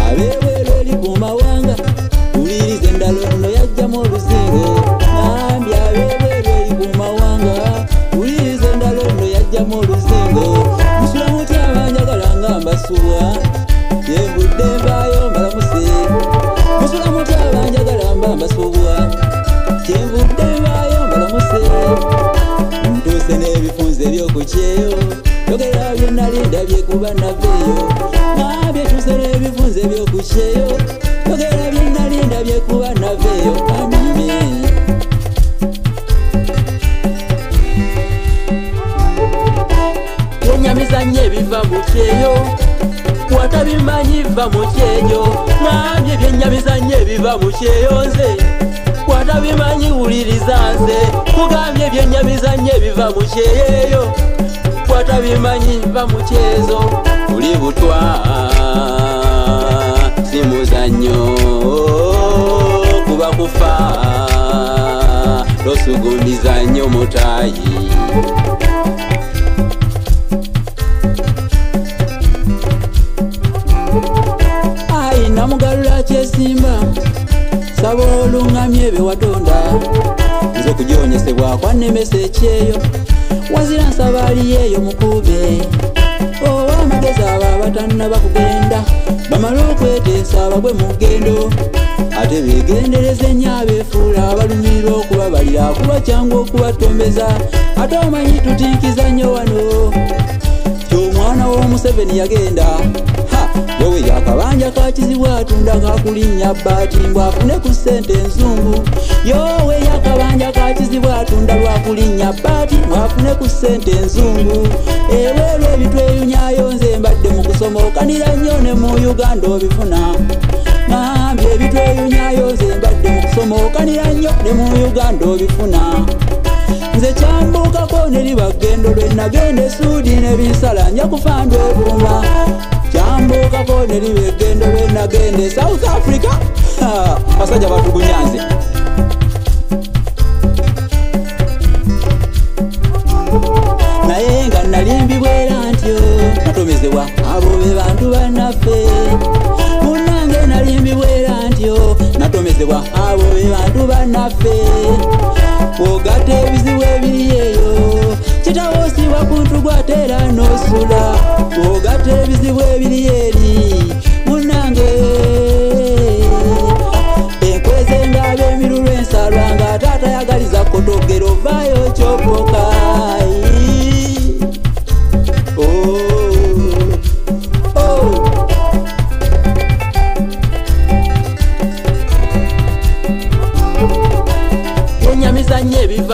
abebwero eri ku mawanga uliriza endalo nno yajjamu oluzingo ngambye abebwero eri ku mawanga uliriza endalo nno yajjamu oluzingo musula muti abanjagala nga mbasuwa yenvudde nvaayo mbalamuse musula muti abanjagala mba mbasuwa kyenvudde nvaayo mbalamuse ntuuse n'ebifunze by'okukyeyo yogera bye nali ndabye kuba naveeyo nabye tuuse n'ebifunze by'okukyeyo yogera bye nali ndabye kuba naveeyo amime byenyamizanye ebiva mu kyeyo watabimanyi biva mu kyeyo nabye byenyamizanye ebiva mu kyeyo nze watabimanyi wuliriza nze kugambye byenyamizanye biva mu kyeyo watabimanyi biva mu kyezo uli butwa si muzannyo kuba kufa tosugumiza nnyo mutaayi ayi namugalula kyesimba saba olungamye be watonda nze okugyonyesebwa kwanemesa ekyeyo wazira nsaba aliyeeyo mukube owa amagezi abo abatannaba kugenda bamale okweteesa abagwe mu ggendo ate beegendereze nnyo abeefuula abalumirira okubabalira kuba kyangu okubatombeza ate omanyi tutinkiza nnyo wano ky'omwana w'Omuseveni yagenda wewe yakabanja kakizibwa atunda kakulinnya bbaati mbwafune ku ssente enzungu yowe yakabanja kakizibwa atunda lwakulinnya bbaati mwafune ku ssente enzungu eweerwa ebitweyunyayo nze mbadde mu kusomokanira nnyo ne mu Uganda obifuna ngambye ebitweyunyayo nze mbadde mu kusomokanira nnyo ne mu Uganda obifuna nze kyambukako ne liba ggendo lwe nagenda esuudi n'ebinsala nja kufa ndwevuma kyambukako ne liba eggendo lwe nagenda South Africa basajja batugunyanze naye nga nalimbibwera ntyo natomezebwa abo be bantu bannaffe munnange nalimbibwera ntyo natomezebwa abo be bantu bannaffe ogatta ebizibu ebiriyeeyo kitawoosibwa ku ntu gwateera n'osula ogatta ebizibu ebiriyeeyo